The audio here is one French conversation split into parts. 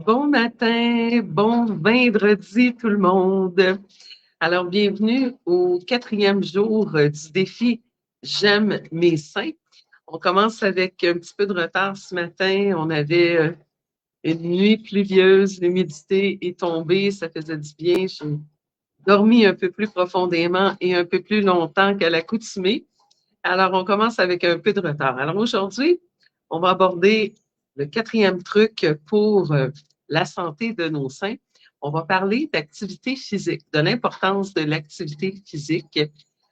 Bon matin, bon vendredi tout le monde. Alors, bienvenue au 4e jour du défi J'aime mes seins. On commence avec un petit peu de retard ce matin. On avait une nuit pluvieuse, l'humidité est tombée, ça faisait du bien. J'ai dormi un peu plus profondément et un peu plus longtemps qu'à l'accoutumée. Alors, on commence avec un peu de retard. Alors, aujourd'hui, on va aborder le 4e truc pour la santé de nos seins. On va parler d'activité physique, de l'importance de l'activité physique.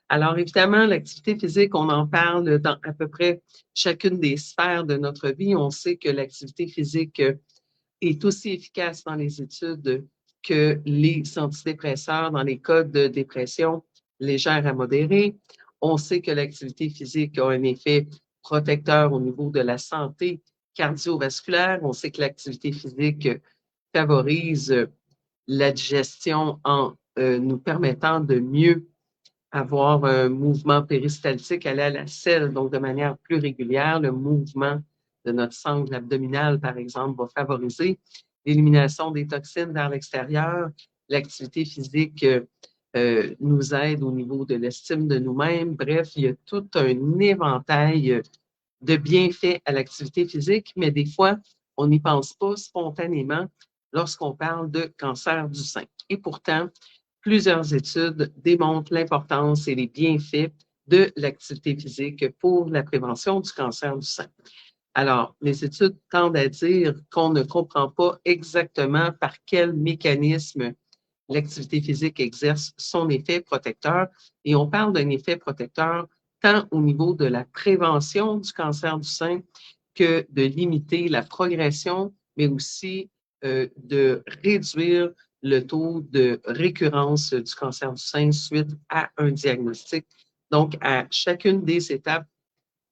Alors, évidemment, l'activité physique, on en parle dans à peu près chacune des sphères de notre vie. On sait que l'activité physique est aussi efficace dans les études que les antidépresseurs dans les cas de dépression légère à modérée. On sait que l'activité physique a un effet protecteur au niveau de la santé cardiovasculaire. On sait que l'activité physique favorise la digestion en nous permettant de mieux avoir un mouvement péristaltique, aller à la selle, donc de manière plus régulière. Le mouvement de notre sangle abdominale, par exemple, va favoriser l'élimination des toxines vers l'extérieur. L'activité physique nous aide au niveau de l'estime de nous-mêmes. Bref, il y a tout un éventail de bienfaits à l'activité physique, mais des fois, on n'y pense pas spontanément lorsqu'on parle de cancer du sein. Et pourtant, plusieurs études démontrent l'importance et les bienfaits de l'activité physique pour la prévention du cancer du sein. Alors, les études tendent à dire qu'on ne comprend pas exactement par quel mécanisme l'activité physique exerce son effet protecteur, et on parle d'un effet protecteur tant au niveau de la prévention du cancer du sein que de limiter la progression, mais aussi de réduire le taux de récurrence du cancer du sein suite à un diagnostic. Donc, à chacune des étapes,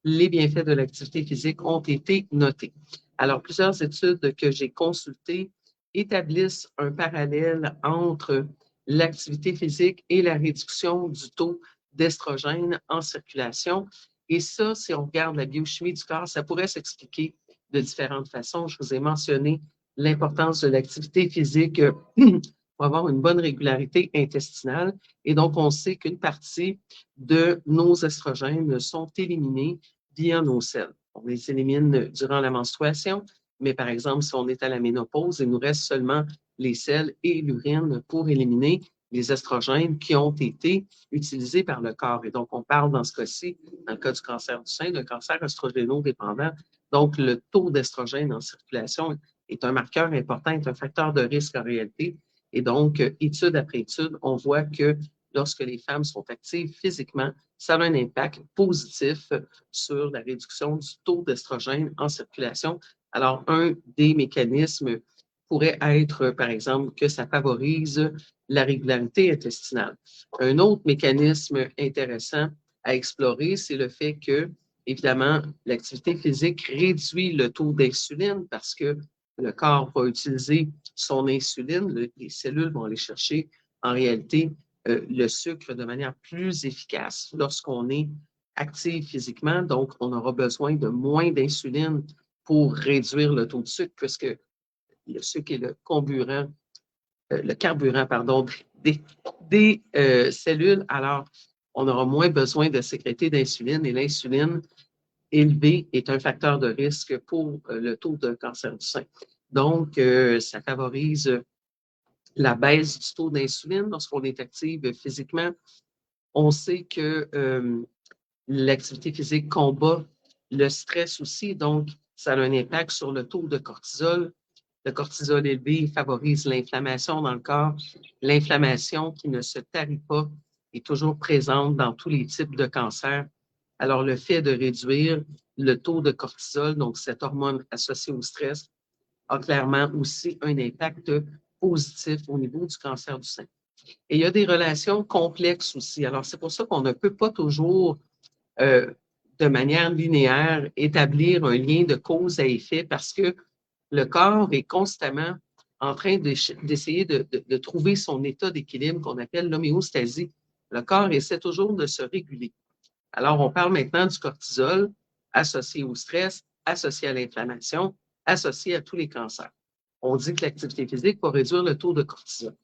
les bienfaits de l'activité physique ont été notés. Alors, plusieurs études que j'ai consultées établissent un parallèle entre l'activité physique et la réduction du taux d'estrogène en circulation. Et ça, si on regarde la biochimie du corps, ça pourrait s'expliquer de différentes façons. Je vous ai mentionné l'importance de l'activité physique pour avoir une bonne régularité intestinale. Et donc, on sait qu'une partie de nos estrogènes sont éliminés via nos selles. On les élimine durant la menstruation, mais par exemple, si on est à la ménopause, il nous reste seulement les selles et l'urine pour éliminer les estrogènes qui ont été utilisés par le corps. Et donc, on parle dans ce cas-ci, dans le cas du cancer du sein, d'un cancer œstrogéno-dépendant. Donc, le taux d'estrogène en circulation est un marqueur important, est un facteur de risque en réalité. Et donc, étude après étude, on voit que lorsque les femmes sont actives physiquement, ça a un impact positif sur la réduction du taux d'estrogène en circulation. Alors, un des mécanismes pourrait être, par exemple, que ça favorise la régularité intestinale. Un autre mécanisme intéressant à explorer, c'est le fait que, évidemment, l'activité physique réduit le taux d'insuline parce que le corps va utiliser son insuline, les cellules vont aller chercher en réalité le sucre de manière plus efficace lorsqu'on est actif physiquement. Donc, on aura besoin de moins d'insuline pour réduire le taux de sucre, puisque le sucre est le carburant, pardon, des cellules. Alors, on aura moins besoin de sécréter d'insuline, et l'insuline élevée est un facteur de risque pour le taux de cancer du sein. Donc, ça favorise la baisse du taux d'insuline lorsqu'on est active physiquement. On sait que l'activité physique combat le stress aussi, donc ça a un impact sur le taux de cortisol. Le cortisol élevé favorise l'inflammation dans le corps. L'inflammation qui ne se tarit pas est toujours présente dans tous les types de cancers. Alors, le fait de réduire le taux de cortisol, donc cette hormone associée au stress, a clairement aussi un impact positif au niveau du cancer du sein. Et il y a des relations complexes aussi. Alors, c'est pour ça qu'on ne peut pas toujours, euh, de manière linéaire, établir un lien de cause à effet parce que le corps est constamment en train d'essayer de trouver son état d'équilibre qu'on appelle l'homéostasie. Le corps essaie toujours de se réguler. Alors, on parle maintenant du cortisol associé au stress, associé à l'inflammation, associé à tous les cancers. on dit que l'activité physique va réduire le taux de cortisol.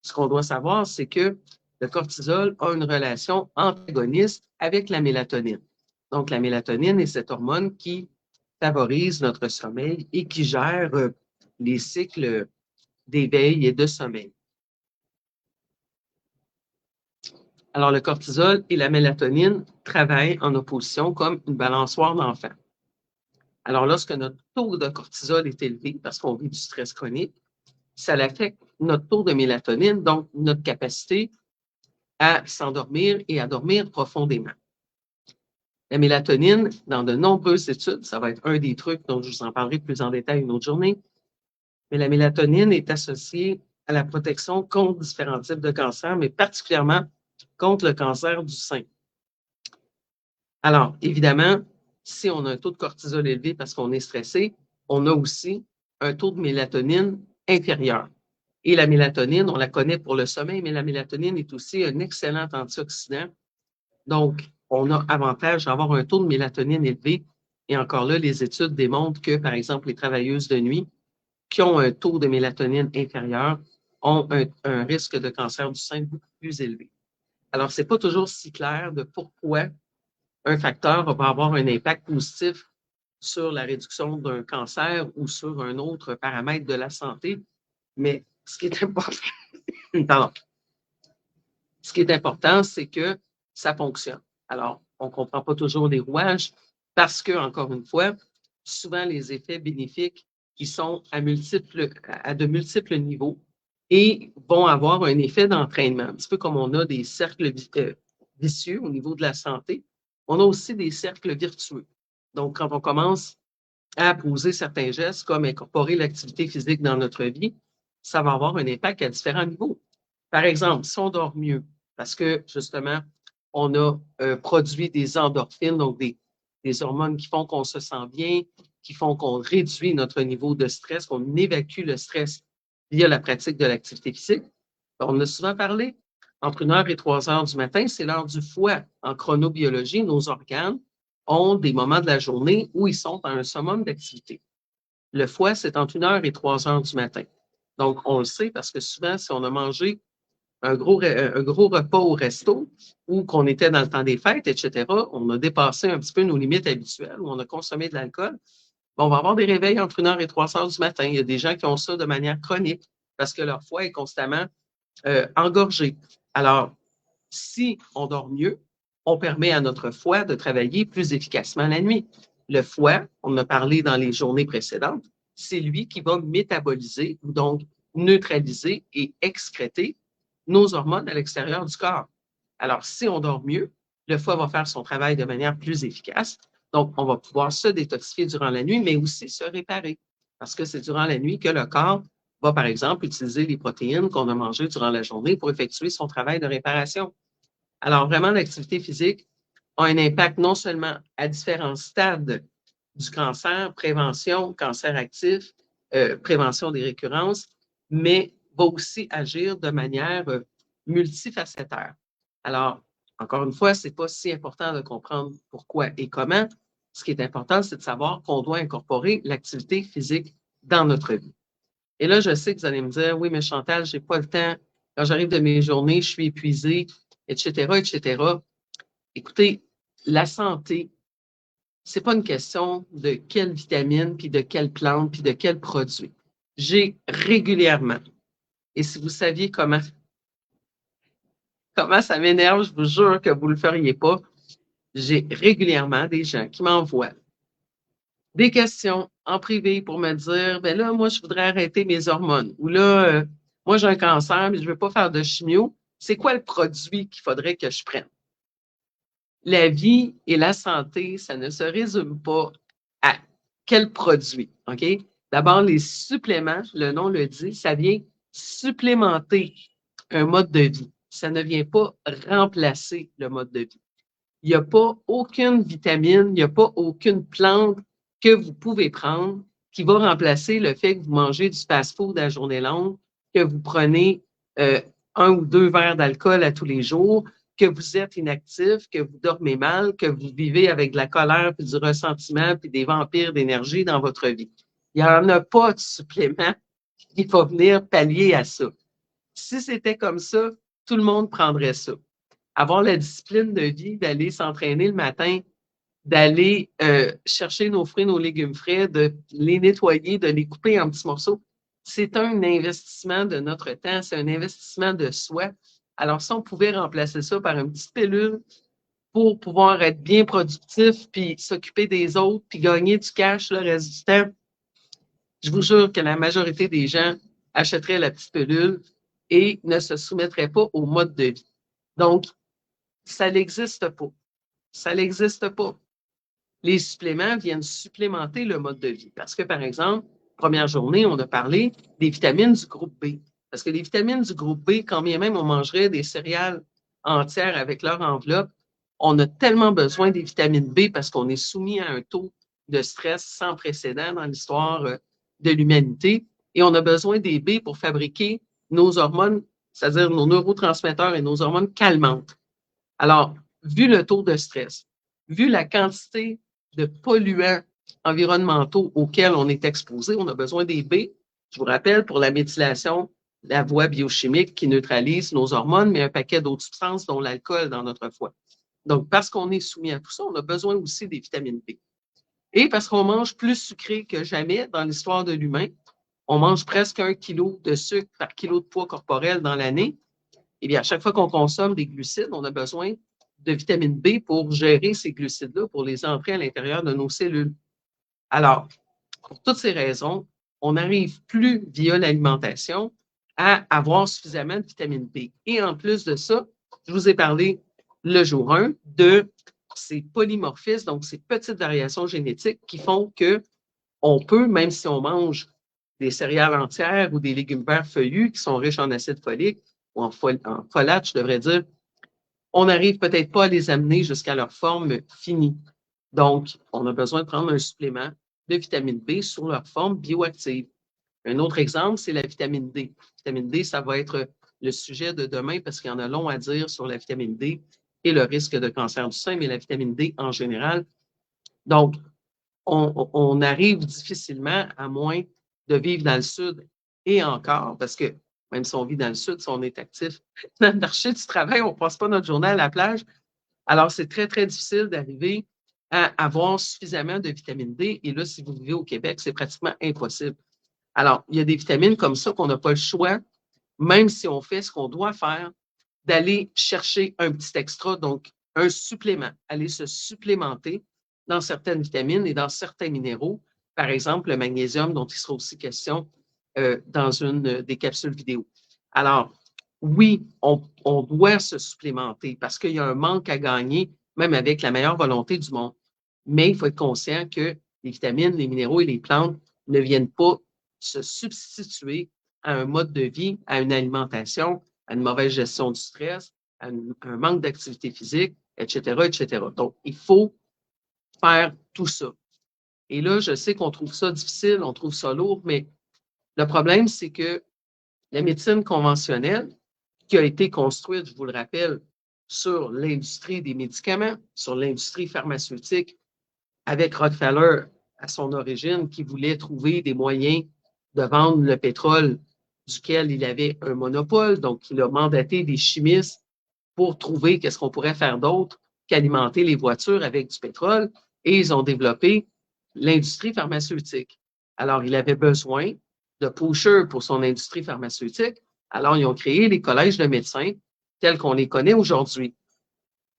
Ce qu'on doit savoir, c'est que le cortisol a une relation antagoniste avec la mélatonine. Donc, la mélatonine est cette hormone qui favorise notre sommeil et qui gère les cycles d'éveil et de sommeil. Alors, le cortisol et la mélatonine travaillent en opposition comme une balançoire d'enfant. Alors, lorsque notre taux de cortisol est élevé, parce qu'on vit du stress chronique, ça affecte notre taux de mélatonine, donc notre capacité à s'endormir et à dormir profondément. La mélatonine, dans de nombreuses études, ça va être un des trucs dont je vous en parlerai plus en détail une autre journée, mais la mélatonine est associée à la protection contre différents types de cancers, mais particulièrement contre le cancer du sein. Alors, évidemment, si on a un taux de cortisol élevé parce qu'on est stressé, on a aussi un taux de mélatonine inférieur. Et la mélatonine, on la connaît pour le sommeil, mais la mélatonine est aussi un excellent antioxydant. Donc, on a avantage d'avoir un taux de mélatonine élevé. Et encore là, les études démontrent que, par exemple, les travailleuses de nuit qui ont un taux de mélatonine inférieur ont un risque de cancer du sein beaucoup plus élevé. Alors, ce n'est pas toujours si clair de pourquoi un facteur va avoir un impact positif sur la réduction d'un cancer ou sur un autre paramètre de la santé. Mais ce qui est important, pardon. Ce qui est important, c'est que ça fonctionne. Alors, on ne comprend pas toujours les rouages parce que, encore une fois, souvent les effets bénéfiques qui sont à de multiples niveaux et vont avoir un effet d'entraînement. Un petit peu comme on a des cercles vicieux au niveau de la santé, on a aussi des cercles vertueux. Donc, quand on commence à poser certains gestes comme incorporer l'activité physique dans notre vie, ça va avoir un impact à différents niveaux. Par exemple, si on dort mieux, parce que justement, on a produit des endorphines, donc des hormones qui font qu'on se sent bien, qui font qu'on réduit notre niveau de stress, qu'on évacue le stress via la pratique de l'activité physique. On en a souvent parlé. Entre 1h et 3h du matin, c'est l'heure du foie. En chronobiologie, nos organes ont des moments de la journée où ils sont à un summum d'activité. Le foie, c'est entre 1h et 3h du matin. Donc, on le sait parce que souvent, si on a mangé un gros repas au resto ou qu'on était dans le temps des fêtes, etc., on a dépassé un petit peu nos limites habituelles ou on a consommé de l'alcool, on va avoir des réveils entre 1h et 3h du matin. Il y a des gens qui ont ça de manière chronique parce que leur foie est constamment engorgé. Alors, si on dort mieux, on permet à notre foie de travailler plus efficacement la nuit. Le foie, on en a parlé dans les journées précédentes, c'est lui qui va métaboliser, donc neutraliser et excréter nos hormones à l'extérieur du corps. Alors, si on dort mieux, le foie va faire son travail de manière plus efficace. Donc, on va pouvoir se détoxifier durant la nuit, mais aussi se réparer. Parce que c'est durant la nuit que le corps va, par exemple, utiliser les protéines qu'on a mangées durant la journée pour effectuer son travail de réparation. Alors, vraiment, l'activité physique a un impact non seulement à différents stades du cancer, prévention, cancer actif, prévention des récurrences, mais va aussi agir de manière multifacétaire. Alors, encore une fois, ce n'est pas si important de comprendre pourquoi et comment. Ce qui est important, c'est de savoir qu'on doit incorporer l'activité physique dans notre vie. Et là, je sais que vous allez me dire, oui, mais Chantal, je n'ai pas le temps. Quand j'arrive de mes journées, je suis épuisée, etc., etc. Écoutez, la santé, ce n'est pas une question de quelle vitamine, puis de quelle plante, puis de quel produit. J'ai régulièrement, et si vous saviez comment ça m'énerve, je vous jure que vous ne le feriez pas, j'ai régulièrement des gens qui m'envoient des questions en privé pour me dire, ben là, moi, je voudrais arrêter mes hormones. Ou là, moi, j'ai un cancer, mais je ne veux pas faire de chimio. C'est quoi le produit qu'il faudrait que je prenne? La vie et la santé, ça ne se résume pas à quel produit, OK? D'abord, les suppléments, le nom le dit, ça vient supplémenter un mode de vie. Ça ne vient pas remplacer le mode de vie. Il n'y a pas aucune vitamine, il n'y a pas aucune plante que vous pouvez prendre qui va remplacer le fait que vous mangez du fast-food à journée longue, que vous prenez 1 ou 2 verres d'alcool à tous les jours, que vous êtes inactif, que vous dormez mal, que vous vivez avec de la colère, puis du ressentiment, puis des vampires d'énergie dans votre vie. Il n'y en a pas de supplément qui va venir pallier à ça. Si c'était comme ça, tout le monde prendrait ça. Avoir la discipline de vie, d'aller s'entraîner le matin, d'aller chercher nos fruits, nos légumes frais, de les nettoyer, de les couper en petits morceaux, c'est un investissement de notre temps, c'est un investissement de soi. Alors, si on pouvait remplacer ça par une petite pilule pour pouvoir être bien productif, puis s'occuper des autres, puis gagner du cash le reste du temps, je vous jure que la majorité des gens achèteraient la petite pilule et ne se soumettraient pas au mode de vie. Donc, ça n'existe pas. Ça n'existe pas. Les suppléments viennent supplémenter le mode de vie. Parce que, par exemple, première journée, on a parlé des vitamines du groupe B. Parce que les vitamines du groupe B, quand bien même on mangerait des céréales entières avec leur enveloppe, on a tellement besoin des vitamines B parce qu'on est soumis à un taux de stress sans précédent dans l'histoire de l'humanité. Et on a besoin des B pour fabriquer nos hormones, c'est-à-dire nos neurotransmetteurs et nos hormones calmantes. Alors, vu le taux de stress, vu la quantité de polluants environnementaux auxquels on est exposé, on a besoin des B. Je vous rappelle, pour la méthylation, la voie biochimique qui neutralise nos hormones, mais un paquet d'autres substances, dont l'alcool dans notre foie. Donc, parce qu'on est soumis à tout ça, on a besoin aussi des vitamines B. Et parce qu'on mange plus sucré que jamais dans l'histoire de l'humain, on mange presque 1 kilo de sucre par kilo de poids corporel dans l'année. Eh bien, à chaque fois qu'on consomme des glucides, on a besoin de vitamine B pour gérer ces glucides-là, pour les entrer à l'intérieur de nos cellules. Alors, pour toutes ces raisons, on n'arrive plus via l'alimentation à avoir suffisamment de vitamine B. Et en plus de ça, je vous ai parlé le jour 1 de ces polymorphismes, donc ces petites variations génétiques qui font qu'on peut, même si on mange des céréales entières ou des légumes verts feuillus qui sont riches en acide folique, ou en folate, je devrais dire, on n'arrive peut-être pas à les amener jusqu'à leur forme finie. Donc, on a besoin de prendre un supplément de vitamine B sur leur forme bioactive. Un autre exemple, c'est la vitamine D. La vitamine D, ça va être le sujet de demain parce qu'il y en a long à dire sur la vitamine D et le risque de cancer du sein, mais la vitamine D en général. Donc, on arrive difficilement, à moins de vivre dans le sud et encore, parce que même si on vit dans le sud, si on est actif dans le marché du travail, on ne passe pas notre journée à la plage. Alors, c'est très, très difficile d'arriver à avoir suffisamment de vitamine D. Et là, si vous vivez au Québec, c'est pratiquement impossible. Alors, il y a des vitamines comme ça qu'on n'a pas le choix, même si on fait ce qu'on doit faire, d'aller chercher un petit extra, donc un supplément, aller se supplémenter dans certaines vitamines et dans certains minéraux, par exemple le magnésium dont il sera aussi question dans une des capsules vidéo. Alors, oui, on doit se supplémenter parce qu'il y a un manque à gagner, même avec la meilleure volonté du monde. Mais il faut être conscient que les vitamines, les minéraux et les plantes ne viennent pas se substituer à un mode de vie, à une alimentation, à une mauvaise gestion du stress, à un manque d'activité physique, etc., etc. Donc, il faut faire tout ça. Et là, je sais qu'on trouve ça difficile, on trouve ça lourd, mais le problème, c'est que la médecine conventionnelle, qui a été construite, je vous le rappelle, sur l'industrie des médicaments, sur l'industrie pharmaceutique, avec Rockefeller à son origine, qui voulait trouver des moyens de vendre le pétrole duquel il avait un monopole. Donc, il a mandaté des chimistes pour trouver qu'est-ce qu'on pourrait faire d'autre qu'alimenter les voitures avec du pétrole. Et ils ont développé l'industrie pharmaceutique. Alors, il avait besoin de pushers pour son industrie pharmaceutique. Alors, ils ont créé les collèges de médecins tels qu'on les connaît aujourd'hui.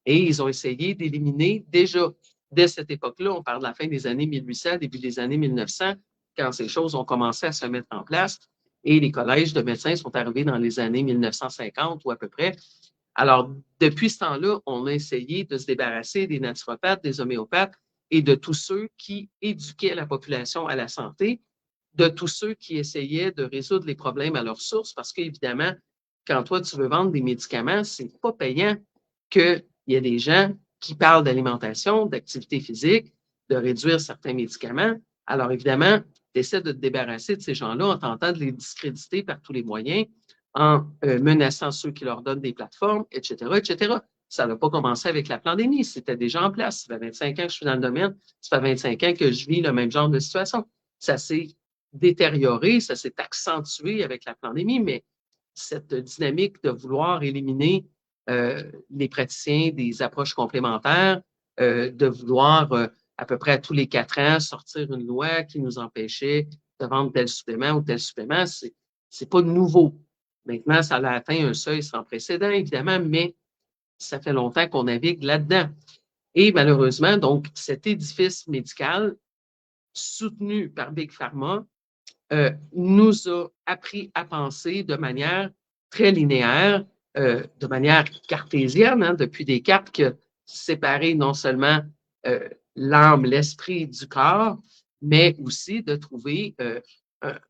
Et ils ont essayé d'éliminer déjà, dès cette époque-là, on parle de la fin des années 1800, début des années 1900, quand ces choses ont commencé à se mettre en place. Et les collèges de médecins sont arrivés dans les années 1950 ou à peu près. Alors, depuis ce temps-là, on a essayé de se débarrasser des naturopathes, des homéopathes et de tous ceux qui éduquaient la population à la santé, de tous ceux qui essayaient de résoudre les problèmes à leur source, parce qu'évidemment, quand toi, tu veux vendre des médicaments, c'est pas payant qu'il y ait des gens qui parlent d'alimentation, d'activité physique, de réduire certains médicaments. Alors, évidemment, tu essaies de te débarrasser de ces gens-là en tentant de les discréditer par tous les moyens, en menaçant ceux qui leur donnent des plateformes, etc., etc. Ça n'a pas commencé avec la pandémie, c'était déjà en place. Ça fait 25 ans que je suis dans le domaine, ça fait 25 ans que je vis le même genre de situation. Ça s'est détérioré, ça s'est accentué avec la pandémie, mais cette dynamique de vouloir éliminer les praticiens des approches complémentaires, de vouloir à peu près à tous les 4 ans sortir une loi qui nous empêchait de vendre tel supplément ou tel supplément, c'est pas nouveau. Maintenant, ça a atteint un seuil sans précédent, évidemment, mais ça fait longtemps qu'on navigue là-dedans. Et malheureusement, donc, cet édifice médical soutenu par Big Pharma nous a appris à penser de manière très linéaire, de manière cartésienne, hein, depuis Descartes, qui a séparé non seulement l'âme, l'esprit du corps, mais aussi de trouver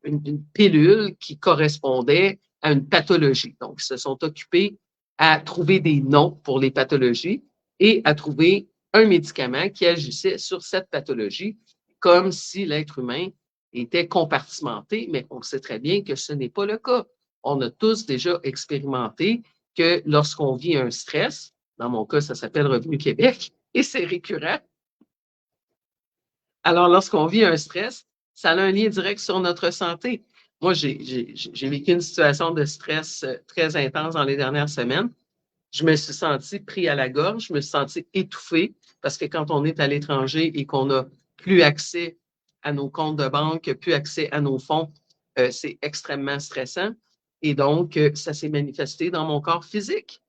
une pilule qui correspondait à une pathologie. Donc, ils se sont occupés à trouver des noms pour les pathologies et à trouver un médicament qui agissait sur cette pathologie, comme si l'être humain était compartimenté, mais on sait très bien que ce n'est pas le cas. On a tous déjà expérimenté que lorsqu'on vit un stress, dans mon cas, ça s'appelle Revenu Québec, et c'est récurrent. Alors, lorsqu'on vit un stress, ça a un lien direct sur notre santé. Moi, j'ai vécu une situation de stress très intense dans les dernières semaines. Je me suis sentie pris à la gorge, je me suis sentie étouffée, parce que quand on est à l'étranger et qu'on n'a plus accès à nos comptes de banque, plus accès à nos fonds, c'est extrêmement stressant. Et donc, ça s'est manifesté dans mon corps physique.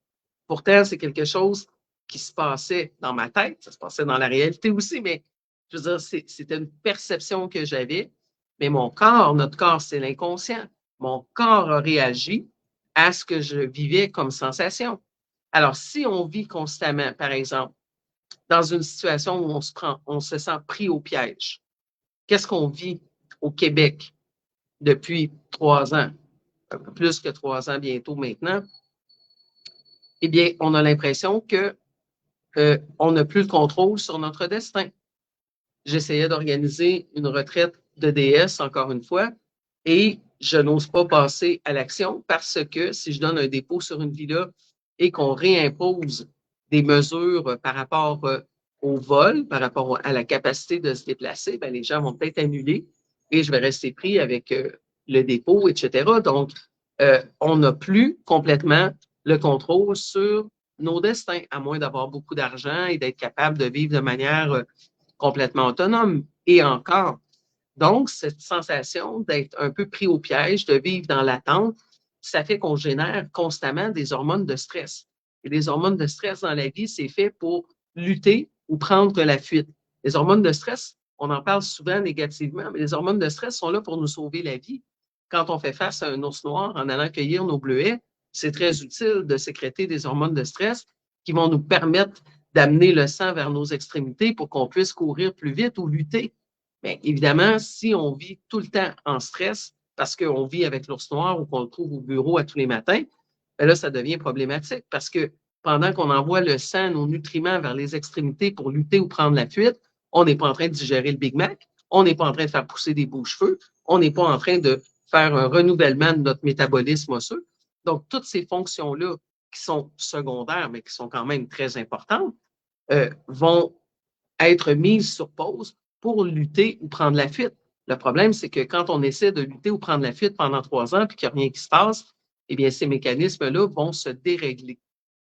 Pourtant, c'est quelque chose qui se passait dans ma tête, ça se passait dans la réalité aussi, mais je veux dire, c'était une perception que j'avais. Mais mon corps, notre corps, c'est l'inconscient. Mon corps a réagi à ce que je vivais comme sensation. Alors, si on vit constamment, par exemple, dans une situation où on se sent pris au piège, qu'est-ce qu'on vit au Québec depuis 3 ans, un peu plus que 3 ans bientôt maintenant? Eh bien, on a l'impression que on n'a plus le contrôle sur notre destin. J'essayais d'organiser une retraite de déesse, encore une fois, et je n'ose pas passer à l'action parce que si je donne un dépôt sur une villa et qu'on réimpose des mesures par rapport au vol, par rapport à la capacité de se déplacer, bien, les gens vont peut-être annuler et je vais rester pris avec le dépôt, etc. Donc, on n'a plus complètement le contrôle sur nos destins, à moins d'avoir beaucoup d'argent et d'être capable de vivre de manière complètement autonome. Et encore, donc, cette sensation d'être un peu pris au piège, de vivre dans l'attente, ça fait qu'on génère constamment des hormones de stress. Et les hormones de stress dans la vie, c'est fait pour lutter ou prendre la fuite. Les hormones de stress, on en parle souvent négativement, mais les hormones de stress sont là pour nous sauver la vie. Quand on fait face à un ours noir en allant cueillir nos bleuets, c'est très utile de sécréter des hormones de stress qui vont nous permettre d'amener le sang vers nos extrémités pour qu'on puisse courir plus vite ou lutter. Bien, évidemment, si on vit tout le temps en stress parce qu'on vit avec l'ours noir ou qu'on le trouve au bureau à tous les matins, bien là, ça devient problématique parce que pendant qu'on envoie le sang, nos nutriments vers les extrémités pour lutter ou prendre la fuite, on n'est pas en train de digérer le Big Mac, on n'est pas en train de faire pousser des beaux cheveux, on n'est pas en train de faire un renouvellement de notre métabolisme osseux. Donc, toutes ces fonctions-là qui sont secondaires, mais qui sont quand même très importantes, vont être mises sur pause pour lutter ou prendre la fuite. Le problème, c'est que quand on essaie de lutter ou prendre la fuite pendant 3 ans puis qu'il n'y a rien qui se passe, eh bien, ces mécanismes-là vont se dérégler.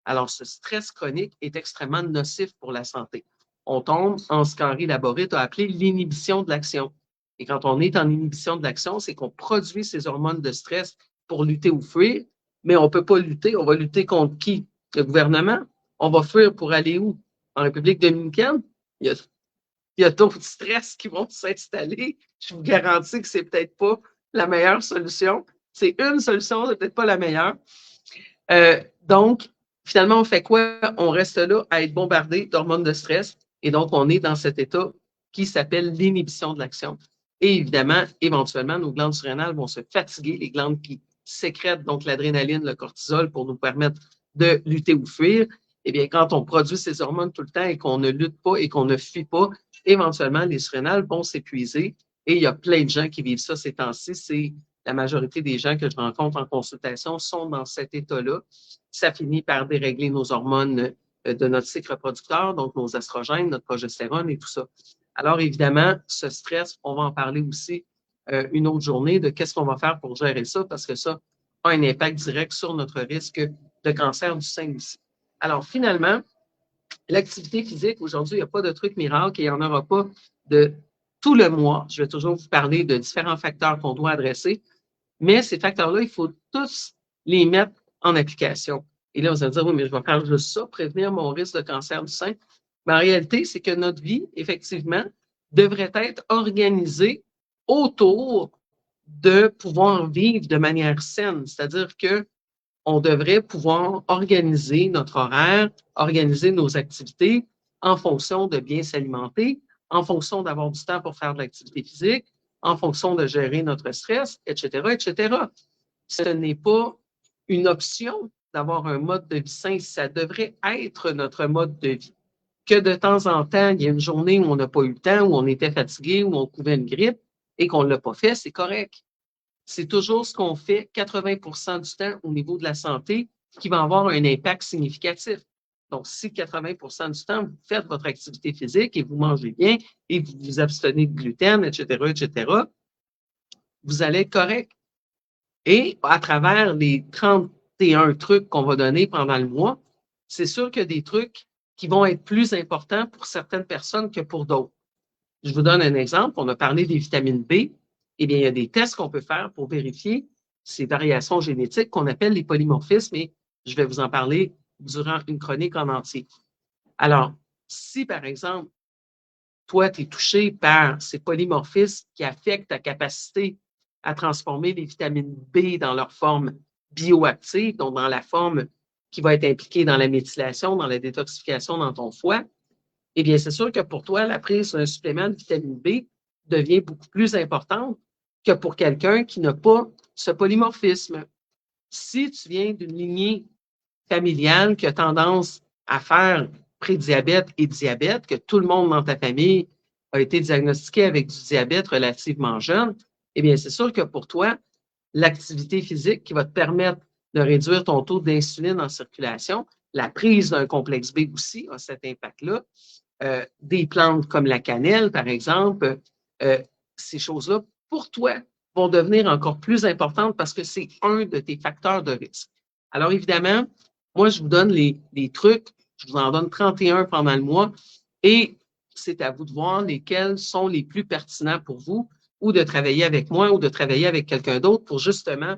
Alors, ce stress chronique est extrêmement nocif pour la santé. On tombe en ce qu'Henri Laborit a appelé l'inhibition de l'action. Et quand on est en inhibition de l'action, c'est qu'on produit ces hormones de stress pour lutter ou fuir, mais on ne peut pas lutter. On va lutter contre qui? Le gouvernement? On va fuir pour aller où? En République dominicaine? Il y a d'autres stress qui vont s'installer. Je vous garantis que c'est peut-être pas la meilleure solution. C'est une solution, c'est peut-être pas la meilleure. Donc, finalement, on fait quoi? On reste là à être bombardé d'hormones de stress et donc on est dans cet état qui s'appelle l'inhibition de l'action. Et évidemment, éventuellement, nos glandes surrénales vont se fatiguer, les glandes qui sécrètent donc l'adrénaline, le cortisol pour nous permettre de lutter ou fuir. Eh bien, quand on produit ces hormones tout le temps et qu'on ne lutte pas et qu'on ne fuit pas, éventuellement, les surrénales vont s'épuiser. Et il y a plein de gens qui vivent ça ces temps-ci. C'est la majorité des gens que je rencontre en consultation sont dans cet état-là. Ça finit par dérégler nos hormones de notre cycle reproducteur, donc nos estrogènes, notre progestérone et tout ça. Alors, évidemment, ce stress, on va en parler aussi une autre journée de qu'est-ce qu'on va faire pour gérer ça, parce que ça a un impact direct sur notre risque de cancer du sein aussi. Alors, finalement, l'activité physique, aujourd'hui, il n'y a pas de truc miracle et il n'y en aura pas de tout le mois. Je vais toujours vous parler de différents facteurs qu'on doit adresser, mais ces facteurs-là, il faut tous les mettre en application. Et là, vous allez dire, oui, mais je vais faire juste ça, prévenir mon risque de cancer du sein. Mais en réalité, c'est que notre vie, effectivement, devrait être organisée autour de pouvoir vivre de manière saine. C'est-à-dire que on devrait pouvoir organiser notre horaire, organiser nos activités en fonction de bien s'alimenter, en fonction d'avoir du temps pour faire de l'activité physique, en fonction de gérer notre stress, etc., etc. Ce n'est pas une option d'avoir un mode de vie sain, ça devrait être notre mode de vie. Que de temps en temps, il y a une journée où on n'a pas eu le temps, où on était fatigué, où on couvait une grippe et qu'on ne l'a pas fait, c'est correct. C'est toujours ce qu'on fait 80% du temps au niveau de la santé qui va avoir un impact significatif. Donc, si 80% du temps, vous faites votre activité physique et vous mangez bien et vous vous abstenez de gluten, etc., etc., vous allez être correct. Et à travers les 31 trucs qu'on va donner pendant le mois, c'est sûr qu'il y a des trucs qui vont être plus importants pour certaines personnes que pour d'autres. Je vous donne un exemple. On a parlé des vitamines B. Eh bien, il y a des tests qu'on peut faire pour vérifier ces variations génétiques qu'on appelle les polymorphismes et je vais vous en parler durant une chronique en entier. Alors, si par exemple, toi, tu es touché par ces polymorphismes qui affectent ta capacité à transformer les vitamines B dans leur forme bioactive, donc dans la forme qui va être impliquée dans la méthylation, dans la détoxification dans ton foie, eh bien, c'est sûr que pour toi, la prise d'un supplément de vitamine B devient beaucoup plus importante que pour quelqu'un qui n'a pas ce polymorphisme. Si tu viens d'une lignée familiale qui a tendance à faire prédiabète et diabète, que tout le monde dans ta famille a été diagnostiqué avec du diabète relativement jeune, eh bien, c'est sûr que pour toi, l'activité physique qui va te permettre de réduire ton taux d'insuline en circulation, la prise d'un complexe B aussi a cet impact-là. Des plantes comme la cannelle, par exemple, ces choses-là, pour toi, vont devenir encore plus importantes parce que c'est un de tes facteurs de risque. Alors, évidemment, moi, je vous donne les trucs, je vous en donne 31 pendant le mois et c'est à vous de voir lesquels sont les plus pertinents pour vous ou de travailler avec moi ou de travailler avec quelqu'un d'autre pour justement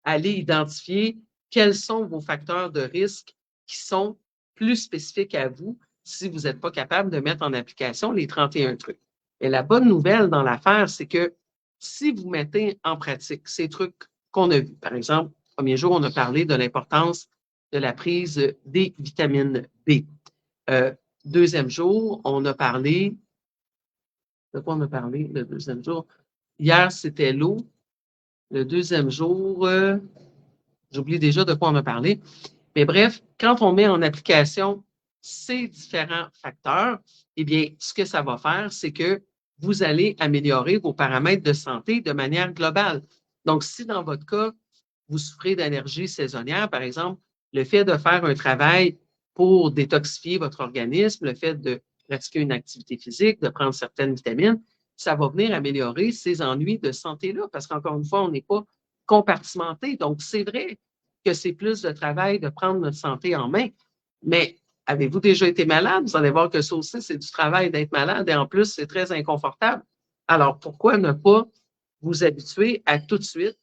aller identifier quels sont vos facteurs de risque qui sont plus spécifiques à vous si vous n'êtes pas capable de mettre en application les 31 trucs. Et la bonne nouvelle dans l'affaire, c'est que si vous mettez en pratique ces trucs qu'on a vus, par exemple, le premier jour, on a parlé de l'importance de la prise des vitamines B. Deuxième jour, on a parlé, de quoi on a parlé le deuxième jour? Hier, c'était l'eau. Le deuxième jour, j'oublie déjà de quoi on a parlé. Mais bref, quand on met en application ces différents facteurs, eh bien, ce que ça va faire, c'est que vous allez améliorer vos paramètres de santé de manière globale. Donc, si dans votre cas, vous souffrez d'allergies saisonnières, par exemple, le fait de faire un travail pour détoxifier votre organisme, le fait de pratiquer une activité physique, de prendre certaines vitamines, ça va venir améliorer ces ennuis de santé-là, parce qu'encore une fois, on n'est pas compartimenté. Donc, c'est vrai que c'est plus de travail de prendre notre santé en main, mais avez-vous déjà été malade? Vous allez voir que ça aussi, c'est du travail d'être malade et en plus, c'est très inconfortable. Alors, pourquoi ne pas vous habituer à tout de suite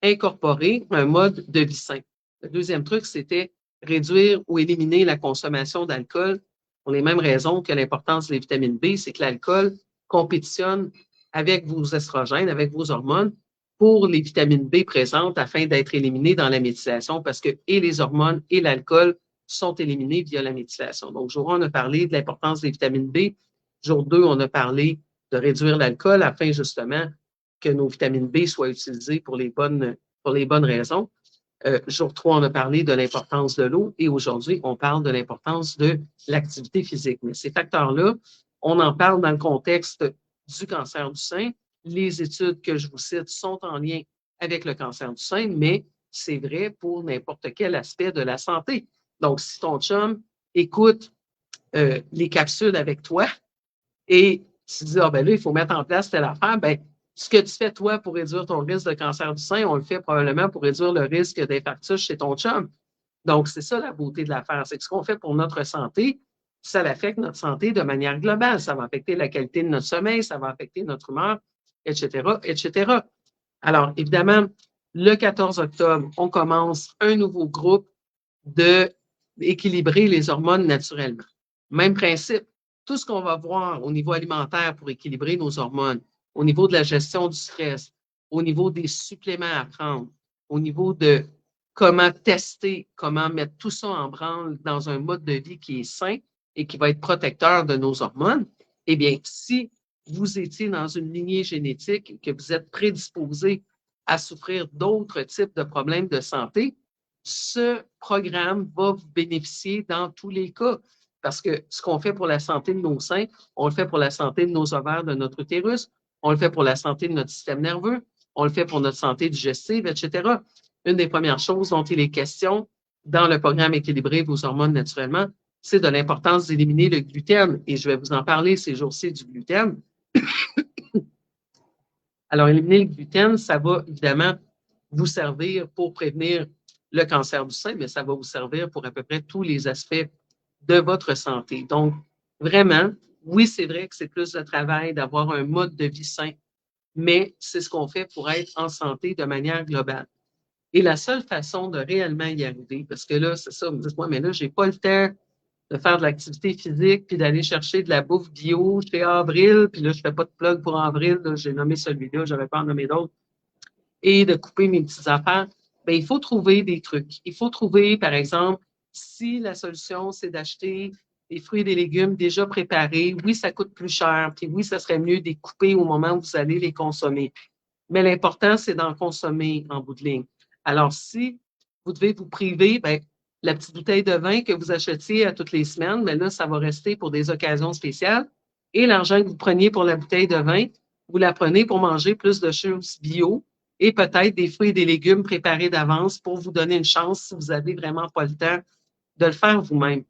incorporer un mode de vie sain? Le deuxième truc, c'était réduire ou éliminer la consommation d'alcool pour les mêmes raisons que l'importance des vitamines B, c'est que l'alcool compétitionne avec vos estrogènes, avec vos hormones pour les vitamines B présentes afin d'être éliminées dans la méthylation parce que et les hormones et l'alcool sont éliminés via la méthylation. Donc, jour 1, on a parlé de l'importance des vitamines B. Jour 2, on a parlé de réduire l'alcool afin justement que nos vitamines B soient utilisées pour les bonnes raisons. Jour 3, on a parlé de l'importance de l'eau et aujourd'hui, on parle de l'importance de l'activité physique. Mais ces facteurs-là, on en parle dans le contexte du cancer du sein. Les études que je vous cite sont en lien avec le cancer du sein, mais c'est vrai pour n'importe quel aspect de la santé. Donc, si ton chum écoute les capsules avec toi et tu dis, ah ben là, il faut mettre en place telle affaire, ben Ce que tu fais, toi, pour réduire ton risque de cancer du sein, on le fait probablement pour réduire le risque d'infarctus chez ton chum. Donc, c'est ça la beauté de l'affaire. C'est que ce qu'on fait pour notre santé, ça affecte notre santé de manière globale. Ça va affecter la qualité de notre sommeil, ça va affecter notre humeur, etc., etc. Alors, évidemment, le 14 octobre, on commence un nouveau groupe d'équilibrer les hormones naturellement. Même principe. Tout ce qu'on va voir au niveau alimentaire pour équilibrer nos hormones, au niveau de la gestion du stress, au niveau des suppléments à prendre, au niveau de comment tester, comment mettre tout ça en branle dans un mode de vie qui est sain et qui va être protecteur de nos hormones, eh bien, si vous étiez dans une lignée génétique et que vous êtes prédisposé à souffrir d'autres types de problèmes de santé, ce programme va vous bénéficier dans tous les cas. Parce que ce qu'on fait pour la santé de nos seins, on le fait pour la santé de nos ovaires, de notre utérus, on le fait pour la santé de notre système nerveux, on le fait pour notre santé digestive, etc. Une des premières choses dont il est question dans le programme Équilibrer vos hormones naturellement, c'est de l'importance d'éliminer le gluten. Et je vais vous en parler ces jours-ci du gluten. Alors, éliminer le gluten, ça va évidemment vous servir pour prévenir le cancer du sein, mais ça va vous servir pour à peu près tous les aspects de votre santé. Donc, vraiment, oui, c'est vrai que c'est plus de travail d'avoir un mode de vie sain, mais c'est ce qu'on fait pour être en santé de manière globale. Et la seule façon de réellement y arriver, parce que là, c'est ça, vous me dites, moi, mais là, je n'ai pas le temps de faire de l'activité physique, puis d'aller chercher de la bouffe bio chez Avril, puis là, je ne fais pas de plug pour Avril, j'ai nommé celui-là, je n'aurais pas en nommé d'autres, et de couper mes petites affaires. Bien, il faut trouver des trucs. Il faut trouver, par exemple, si la solution, c'est d'acheter des fruits et des légumes déjà préparés, oui, ça coûte plus cher, puis oui, ça serait mieux de les couper au moment où vous allez les consommer. Mais l'important, c'est d'en consommer en bout de ligne. Alors, si vous devez vous priver, bien, la petite bouteille de vin que vous achetiez à toutes les semaines, bien là, ça va rester pour des occasions spéciales. Et l'argent que vous preniez pour la bouteille de vin, vous la prenez pour manger plus de choses bio et peut-être des fruits et des légumes préparés d'avance pour vous donner une chance si vous n'avez vraiment pas le temps de le faire vous-même.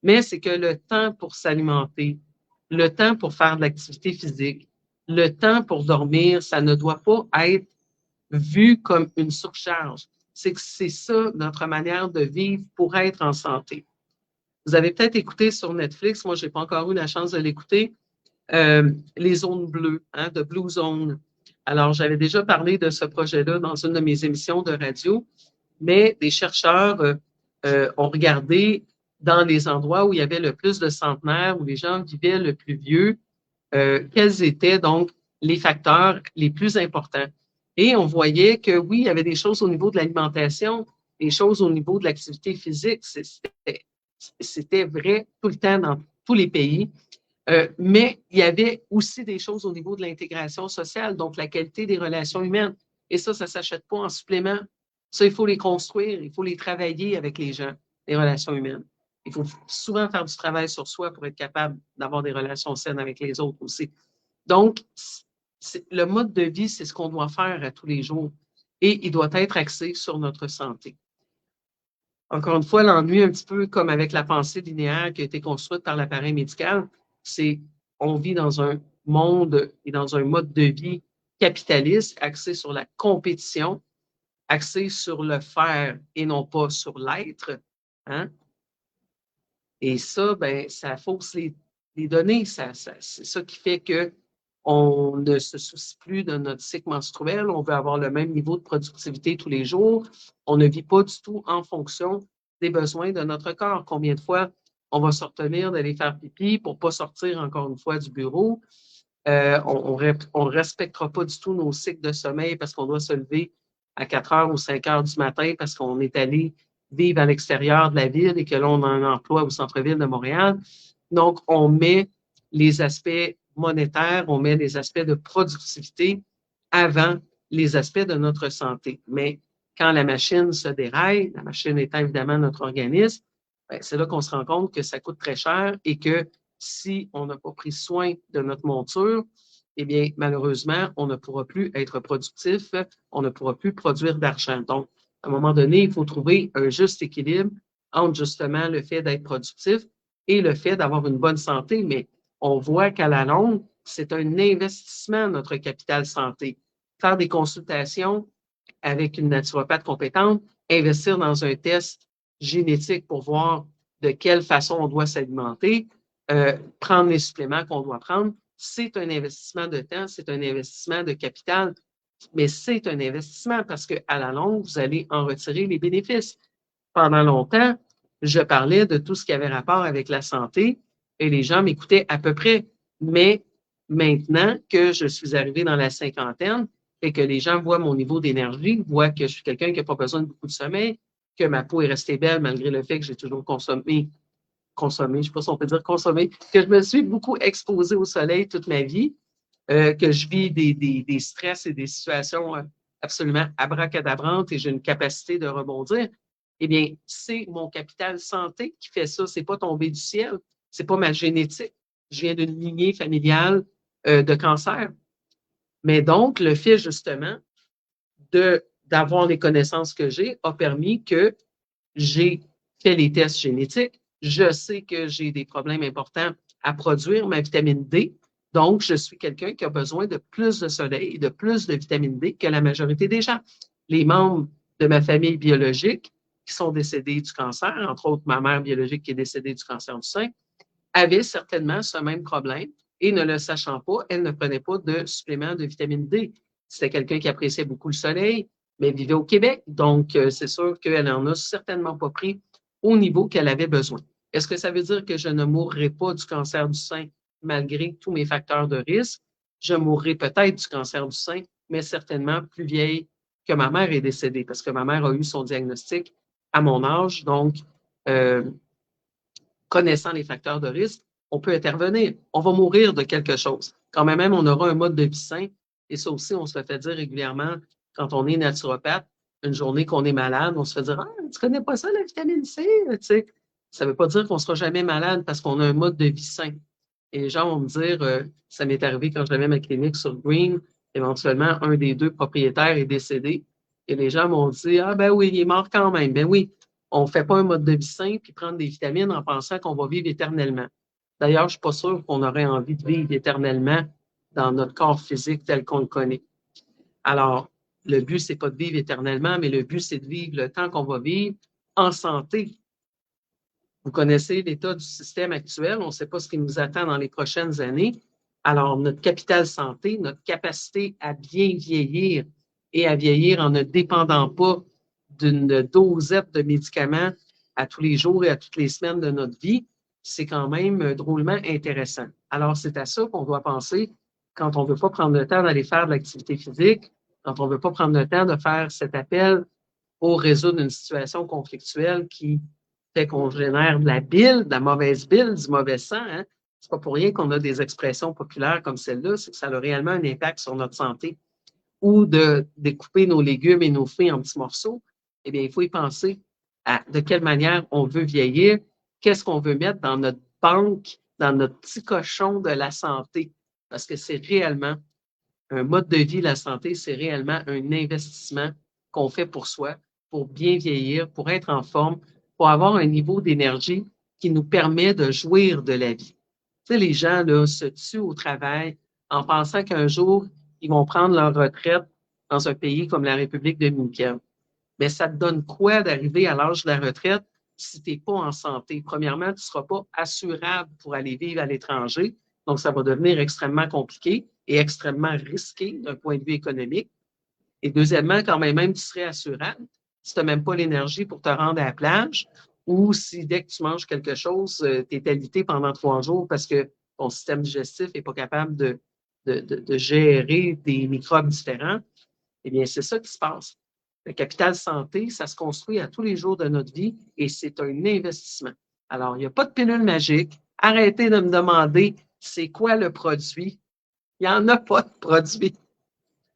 Mais c'est que le temps pour s'alimenter, le temps pour faire de l'activité physique, le temps pour dormir, ça ne doit pas être vu comme une surcharge. C'est que c'est ça notre manière de vivre pour être en santé. Vous avez peut-être écouté sur Netflix, moi, je n'ai pas encore eu la chance de l'écouter, les zones bleues, hein, de Blue Zone. Alors, j'avais déjà parlé de ce projet-là dans une de mes émissions de radio, mais des chercheurs ont regardé dans les endroits où il y avait le plus de centenaires, où les gens vivaient le plus vieux, quels étaient donc les facteurs les plus importants. Et on voyait que oui, il y avait des choses au niveau de l'alimentation, des choses au niveau de l'activité physique. C'était vrai tout le temps dans tous les pays. Mais il y avait aussi des choses au niveau de l'intégration sociale, donc la qualité des relations humaines. Et ça ne s'achète pas en supplément. Ça, il faut les construire, il faut les travailler avec les gens, les relations humaines. Il faut souvent faire du travail sur soi pour être capable d'avoir des relations saines avec les autres aussi. Donc, le mode de vie, c'est ce qu'on doit faire à tous les jours et il doit être axé sur notre santé. Encore une fois, l'ennui, un petit peu comme avec la pensée linéaire qui a été construite par l'appareil médical, c'est on vit dans un monde et dans un mode de vie capitaliste axé sur la compétition, axé sur le faire et non pas sur l'être. Hein? Et ça, ben, ça fausse les données. C'est ça qui fait qu'on ne se soucie plus de notre cycle menstruel. On veut avoir le même niveau de productivité tous les jours. On ne vit pas du tout en fonction des besoins de notre corps. Combien de fois on va se retenir d'aller faire pipi pour ne pas sortir encore une fois du bureau? On ne respectera pas du tout nos cycles de sommeil parce qu'on doit se lever à 4 heures ou 5 heures du matin parce qu'on est allé vivre à l'extérieur de la ville et que là, on a un emploi au centre-ville de Montréal. Donc, on met les aspects monétaires, on met les aspects de productivité avant les aspects de notre santé. Mais quand la machine se déraille, la machine étant évidemment notre organisme, c'est là qu'on se rend compte que ça coûte très cher et que si on n'a pas pris soin de notre monture, eh bien, malheureusement, on ne pourra plus être productif, on ne pourra plus produire d'argent. Donc, à un moment donné, il faut trouver un juste équilibre entre justement le fait d'être productif et le fait d'avoir une bonne santé. Mais on voit qu'à la longue, c'est un investissement, notre capital santé. Faire des consultations avec une naturopathe compétente, investir dans un test génétique pour voir de quelle façon on doit s'alimenter, prendre les suppléments qu'on doit prendre, c'est un investissement de temps, c'est un investissement de capital, mais c'est un investissement parce qu'à la longue, vous allez en retirer les bénéfices. Pendant longtemps, je parlais de tout ce qui avait rapport avec la santé et les gens m'écoutaient à peu près. Mais maintenant que je suis arrivée dans la cinquantaine et que les gens voient mon niveau d'énergie, voient que je suis quelqu'un qui n'a pas besoin de beaucoup de sommeil, que ma peau est restée belle malgré le fait que j'ai toujours consommé, je ne sais pas si on peut dire consommé, que je me suis beaucoup exposée au soleil toute ma vie, que je vis des stress et des situations absolument abracadabrantes et j'ai une capacité de rebondir, eh bien, c'est mon capital santé qui fait ça. C'est pas tombé du ciel. C'est pas ma génétique. Je viens d'une lignée familiale de cancer. Mais donc, le fait justement d'avoir les connaissances que j'ai a permis que j'ai fait les tests génétiques. Je sais que j'ai des problèmes importants à produire ma vitamine D. Donc, je suis quelqu'un qui a besoin de plus de soleil et de plus de vitamine D que la majorité des gens. Les membres de ma famille biologique qui sont décédés du cancer, entre autres ma mère biologique qui est décédée du cancer du sein, avaient certainement ce même problème et ne le sachant pas, elle ne prenait pas de supplément de vitamine D. C'était quelqu'un qui appréciait beaucoup le soleil, mais vivait au Québec. Donc, c'est sûr qu'elle n'en a certainement pas pris au niveau qu'elle avait besoin. Est-ce que ça veut dire que je ne mourrai pas du cancer du sein malgré tous mes facteurs de risque? Je mourrai peut-être du cancer du sein, mais certainement plus vieille que ma mère est décédée parce que ma mère a eu son diagnostic à mon âge. Donc, connaissant les facteurs de risque, on peut intervenir. On va mourir de quelque chose. Quand même, on aura un mode de vie sain. Et ça aussi, on se le fait dire régulièrement quand on est naturopathe. Une journée qu'on est malade, on se fait dire « Ah, tu connais pas ça, la vitamine C? » Tu sais, ça ne veut pas dire qu'on ne sera jamais malade parce qu'on a un mode de vie sain. Et les gens vont me dire, ça m'est arrivé quand j'avais ma clinique sur Green, éventuellement, un des deux propriétaires est décédé. Et les gens m'ont dit, ah ben oui, il est mort quand même. Ben oui, on ne fait pas un mode de vie sain puis prendre des vitamines en pensant qu'on va vivre éternellement. D'ailleurs, je ne suis pas sûr qu'on aurait envie de vivre éternellement dans notre corps physique tel qu'on le connaît. Alors, le but, c'est pas de vivre éternellement, mais le but, c'est de vivre le temps qu'on va vivre en santé. Vous connaissez l'état du système actuel, on ne sait pas ce qui nous attend dans les prochaines années. Alors, notre capital santé, notre capacité à bien vieillir et à vieillir en ne dépendant pas d'une dosette de médicaments à tous les jours et à toutes les semaines de notre vie, c'est quand même drôlement intéressant. Alors, c'est à ça qu'on doit penser quand on ne veut pas prendre le temps d'aller faire de l'activité physique, quand on ne veut pas prendre le temps de faire cet appel pour résoudre une situation conflictuelle qui fait qu'on génère de la bile, de la mauvaise bile, du mauvais sang. Hein? C'est pas pour rien qu'on a des expressions populaires comme celle-là, c'est que ça a réellement un impact sur notre santé. Ou de découper nos légumes et nos fruits en petits morceaux, eh bien, il faut y penser à de quelle manière on veut vieillir, qu'est-ce qu'on veut mettre dans notre banque, dans notre petit cochon de la santé. Parce que c'est réellement un mode de vie, la santé, c'est réellement un investissement qu'on fait pour soi, pour bien vieillir, pour être en forme, pour avoir un niveau d'énergie qui nous permet de jouir de la vie. Tu sais, les gens là, se tuent au travail en pensant qu'un jour, ils vont prendre leur retraite dans un pays comme la République dominicaine. Mais ça te donne quoi d'arriver à l'âge de la retraite si tu n'es pas en santé? Premièrement, tu ne seras pas assurable pour aller vivre à l'étranger. Donc, ça va devenir extrêmement compliqué et extrêmement risqué d'un point de vue économique. Et deuxièmement, quand même tu serais assurable, si tu n'as même pas l'énergie pour te rendre à la plage ou si dès que tu manges quelque chose, tu es alité pendant 3 jours parce que ton système digestif n'est pas capable de gérer des microbes différents, eh bien, c'est ça qui se passe. Le capital santé, ça se construit à tous les jours de notre vie et c'est un investissement. Alors, il n'y a pas de pilule magique. Arrêtez de me demander c'est quoi le produit. Il n'y en a pas de produit.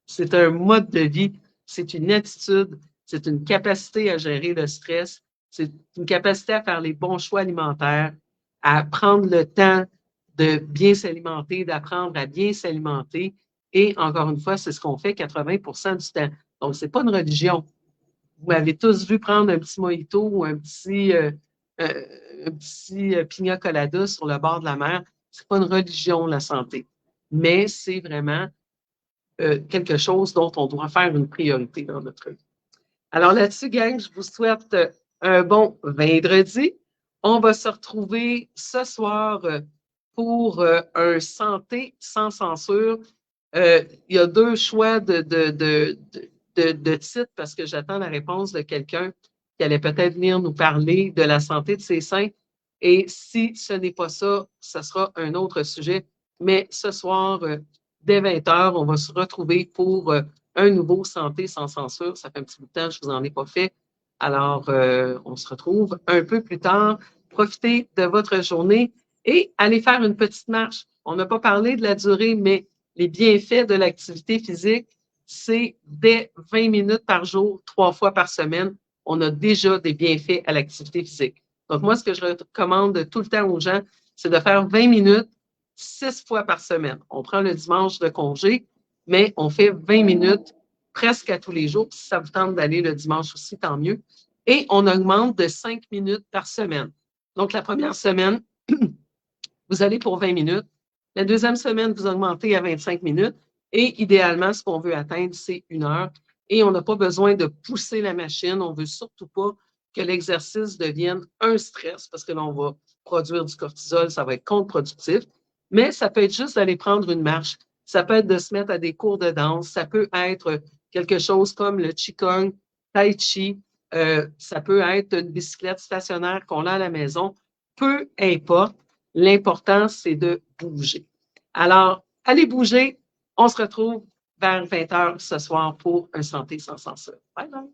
C'est un mode de vie, c'est une attitude, c'est une capacité à gérer le stress, c'est une capacité à faire les bons choix alimentaires, à prendre le temps de bien s'alimenter, d'apprendre à bien s'alimenter. Et encore une fois, c'est ce qu'on fait 80% du temps. Donc, ce n'est pas une religion. Vous m'avez tous vu prendre un petit mojito ou un petit pina colada sur le bord de la mer. Ce n'est pas une religion, la santé. mais c'est vraiment quelque chose dont on doit faire une priorité dans notre vie. Alors là-dessus, gang, je vous souhaite un bon vendredi. On va se retrouver ce soir pour un santé sans censure. Il y a 2 choix de titres parce que j'attends la réponse de quelqu'un qui allait peut-être venir nous parler de la santé de ses seins. Et si ce n'est pas ça, ce sera un autre sujet. Mais ce soir, dès 20h, on va se retrouver pour un nouveau Santé sans censure. Ça fait un petit bout de temps que je ne vous en ai pas fait. Alors, on se retrouve un peu plus tard. Profitez de votre journée et allez faire une petite marche. On n'a pas parlé de la durée, mais les bienfaits de l'activité physique, c'est dès 20 minutes par jour, 3 fois par semaine. On a déjà des bienfaits à l'activité physique. Donc, moi, ce que je recommande tout le temps aux gens, c'est de faire 20 minutes 6 fois par semaine. On prend le dimanche de congé, mais on fait 20 minutes presque à tous les jours. Si ça vous tente d'aller le dimanche aussi, tant mieux. Et on augmente de 5 minutes par semaine. Donc, la première semaine, vous allez pour 20 minutes. La deuxième semaine, vous augmentez à 25 minutes. Et idéalement, ce qu'on veut atteindre, c'est 1 heure. Et on n'a pas besoin de pousser la machine. On ne veut surtout pas que l'exercice devienne un stress parce que là, on va produire du cortisol, ça va être contre-productif. Mais ça peut être juste d'aller prendre une marche. Ça peut être de se mettre à des cours de danse. Ça peut être quelque chose comme le Qigong, Tai Chi. Ça peut être une bicyclette stationnaire qu'on a à la maison. Peu importe. L'important, c'est de bouger. Alors, allez bouger. On se retrouve vers 20h ce soir pour un Santé sans censure. Bye bye.